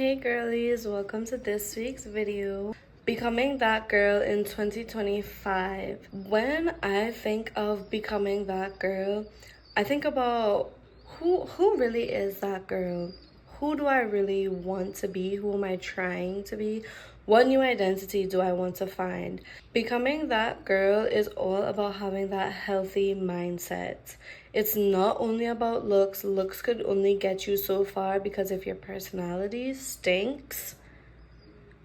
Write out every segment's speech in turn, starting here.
Hey girlies, welcome to this week's video. Becoming that girl in 2025. When I think of becoming that girl, I think about who really is that girl? Who do I really want to be? Who am I trying to be? What new identity do I want to find? Becoming that girl is all about having that healthy mindset. It's not only about looks. Looks could only get you so far because if your personality stinks,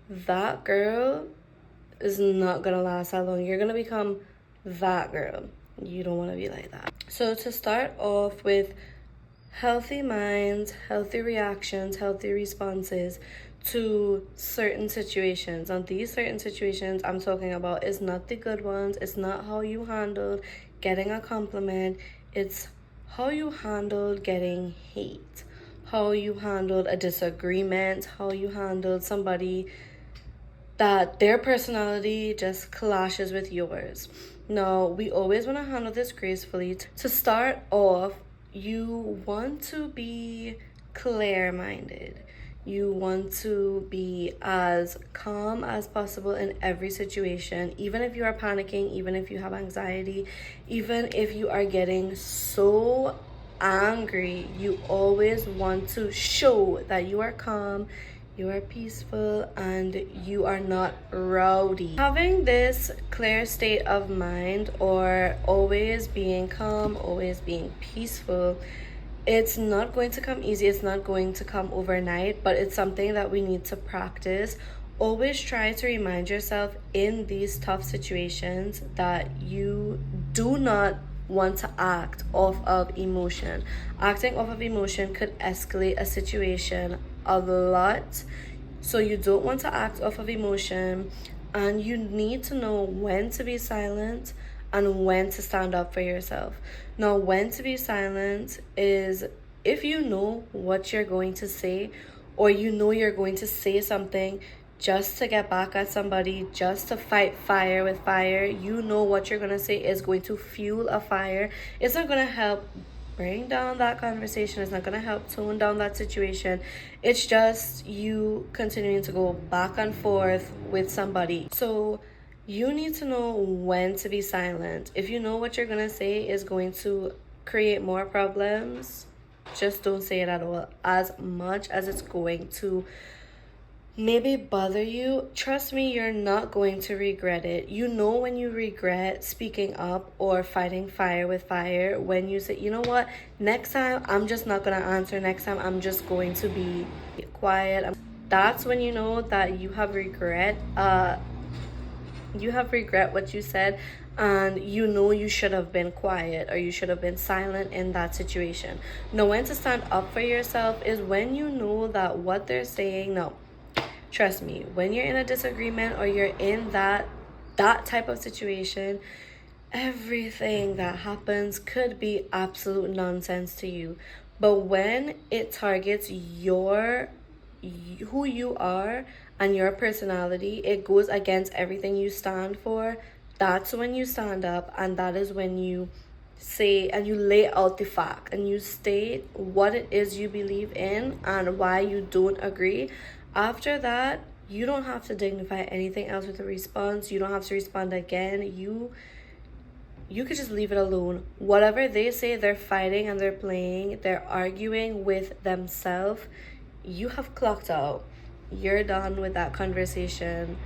that girl is not gonna last that long. You're gonna become that girl. You don't want to be like that. So to start off with healthy minds, healthy reactions, healthy responses to certain situations. And these certain situations I'm talking about is not the good ones. It's not how you handled getting a compliment. It's how you handled getting hate, how you handled a disagreement, how you handled somebody that their personality just clashes with yours. Now, we always want to handle this gracefully. To start off, you want to be clear-minded. You want to be as calm as possible in every situation, even if you are panicking, even if you have anxiety, even if you are getting so angry. You always want to show that you are calm, you are peaceful, and you are not rowdy. Having this clear state of mind, or always being calm, always being peaceful, it's not going to come easy. It's not going to come overnight, but it's something that we need to practice. Always try to remind yourself in these tough situations that you do not want to act off of emotion. Acting off of emotion could escalate a situation a lot. So you don't want to act off of emotion, and you need to know when to be silent and when to stand up for yourself. Now, when to be silent is if you know what you're going to say, or you know you're going to say something just to get back at somebody, just to fight fire with fire. You know what you're going to say is going to fuel a fire. It's not going to help bring down that conversation. It's not going to help tone down that situation. It's just you continuing to go back and forth with somebody. So you need to know when to be silent. If you know what you're going to say is going to create more problems, just don't say it at all. As much as it's going to maybe bother you, trust me, you're not going to regret it. You know when you regret speaking up or fighting fire with fire, when you say, you know what, next time I'm just not going to answer, next time I'm just going to be quiet. That's when you know that you have regret what you said, and you know you should have been quiet or you should have been silent in that situation. Know when to stand up for yourself is when you know that what they're saying, no, trust me, when you're in a disagreement or you're in that type of situation, everything that happens could be absolute nonsense to you. But when it targets who you are and your personality, it goes against everything you stand for. That's when you stand up, and that is when you say and you lay out the fact and you state what it is you believe in and why you don't agree. After that, you don't have to dignify anything else with a response. You don't have to respond again. You could just leave it alone. Whatever they say, they're fighting and they're playing, they're arguing with themselves. You have clocked out. You're done with that conversation.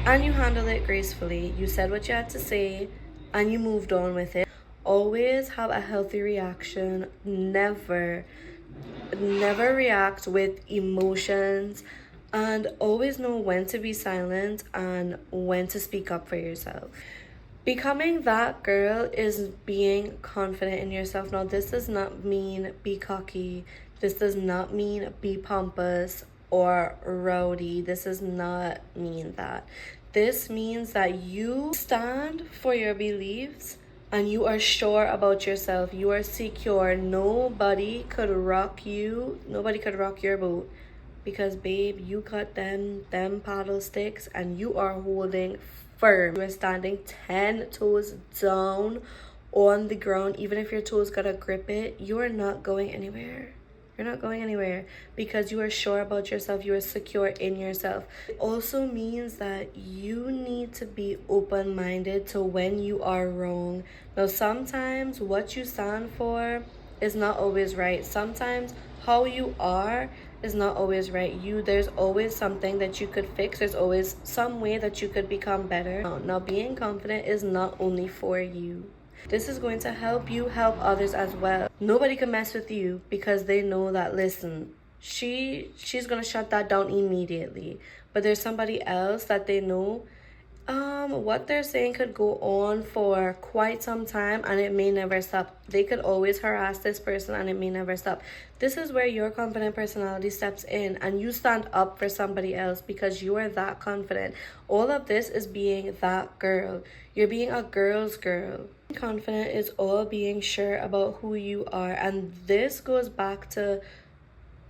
And you handle it gracefully. You said what you had to say and you moved on with it. Always have a healthy reaction. Never react with emotions, and always know when to be silent and when to speak up for yourself. Becoming that girl is being confident in yourself. Now, this does not mean be cocky. This does not mean be pompous or rowdy. This does not mean that. This means that you stand for your beliefs and you are sure about yourself. You are secure. Nobody could rock you. Nobody could rock your boat. Because, babe, you got them paddle sticks and you are holding firm. You are standing 10 toes down on the ground. Even if your toes gotta grip it, you are not going anywhere. You're not going anywhere because you are sure about yourself. You are secure in yourself. It also means that you need to be open-minded to when you are wrong. Now, sometimes what you stand for is not always right. Sometimes how you are is not always right. There's always something that you could fix. There's always some way that you could become better. Now, being confident is not only for you. This is going to help you help others as well. Nobody can mess with you because they know that, listen, she's gonna shut that down immediately. But there's somebody else that they know what they're saying could go on for quite some time and it may never stop. They could always harass this person and it may never stop. This is where your confident personality steps in and you stand up for somebody else because you are that confident. All of this is being that girl. You're being a girl's girl. Confident is all being sure about who you are, and this goes back to,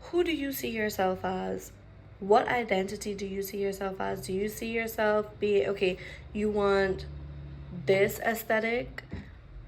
who do you see yourself as? What identity do you see yourself as? Do you see yourself okay, you want this aesthetic,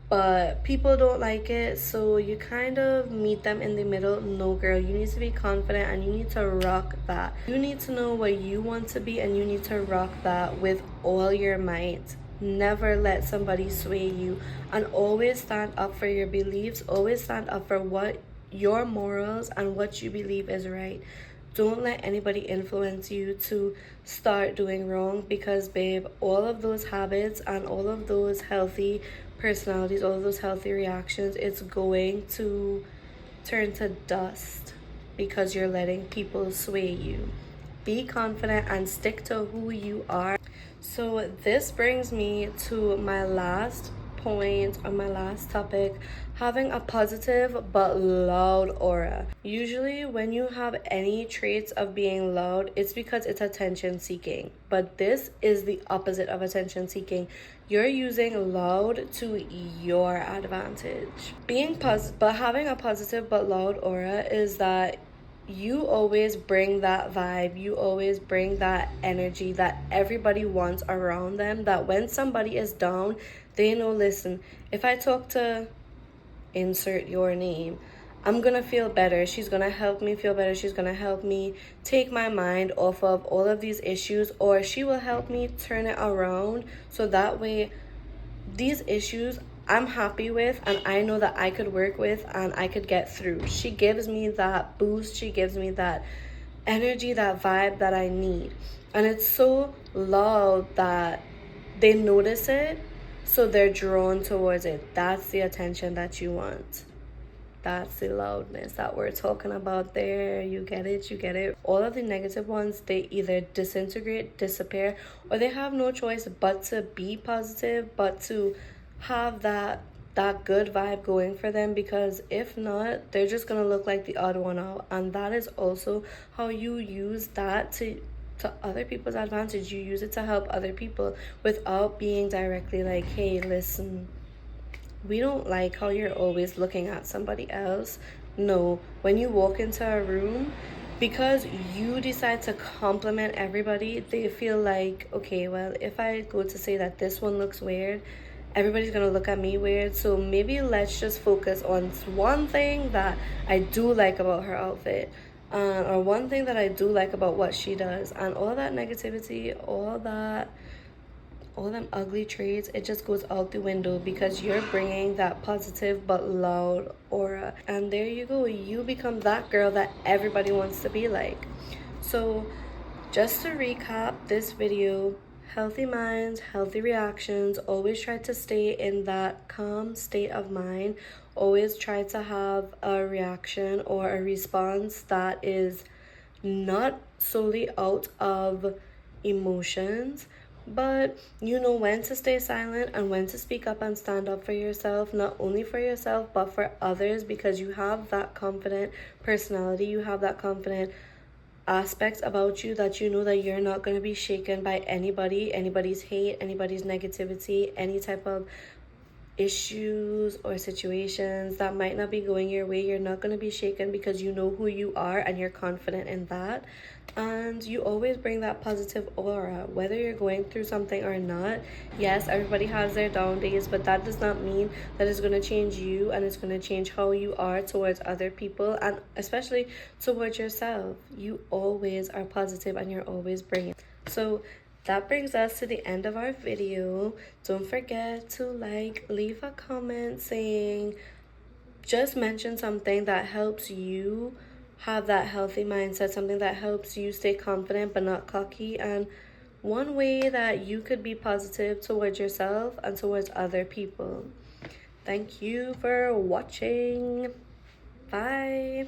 but people don't like it, so you kind of meet them in the middle? No, girl, you need to be confident and you need to rock that. You need to know what you want to be and you need to rock that with all your might. Never let somebody sway you, and always stand up for your beliefs. Always stand up for what your morals and what you believe is right. Don't let anybody influence you to start doing wrong, because babe, all of those habits and all of those healthy personalities, all of those healthy reactions, it's going to turn to dust because you're letting people sway you. Be confident and stick to who you are. So this brings me to my last point on my last topic: having a positive but loud aura. Usually when you have any traits of being loud, it's because it's attention seeking, but this is the opposite of attention seeking. You're using loud to your advantage. But having a positive but loud aura is that you always bring that vibe, you always bring that energy that everybody wants around them, that when somebody is down, they know, listen, if I talk to insert your name, I'm gonna feel better. She's gonna help me feel better. She's gonna help me take my mind off of all of these issues, or she will help me turn it around so that way these issues I'm happy with and I know that I could work with and I could get through. She gives me that boost. She gives me that energy, that vibe that I need. And it's so loud that they notice it, so they're drawn towards it. That's the attention that you want. That's the loudness that we're talking about there. You get it, you get it. All of the negative ones, they either disintegrate, disappear, or they have no choice but to be positive, but to have that good vibe going for them, because if not, they're just gonna look like the odd one out. And that is also how you use that to other people's advantage. You use it to help other people without being directly like, hey, listen, we don't like how you're always looking at somebody else. No, when you walk into a room, because you decide to compliment everybody, they feel like, okay, well, if I go to say that this one looks weird, everybody's gonna look at me weird, so maybe let's just focus on one thing that I do like about her outfit, or one thing that I do like about what she does. And all that negativity, all them ugly traits, it just goes out the window because you're bringing that positive but loud aura. And there you go, you become that girl that everybody wants to be like. So just to recap this video, healthy minds, healthy reactions. Always try to stay in that calm state of mind. Always try to have a reaction or a response that is not solely out of emotions, but you know when to stay silent and when to speak up and stand up for yourself, not only for yourself but for others, because you have that confident personality, you have that confident aspects about you that you know that you're not going to be shaken by anybody's hate, anybody's negativity, any type of issues or situations that might not be going your way, you're not going to be shaken because you know who you are and you're confident in that. And you always bring that positive aura, whether you're going through something or not. Yes, everybody has their down days, but that does not mean that it's going to change you, and it's going to change how you are towards other people and especially towards yourself. You always are positive and you're always bringing. So that brings us to the end of our video. Don't forget to leave a comment saying, just mention something that helps you have that healthy mindset, something that helps you stay confident but not cocky, and one way that you could be positive towards yourself and towards other people. Thank you for watching. Bye.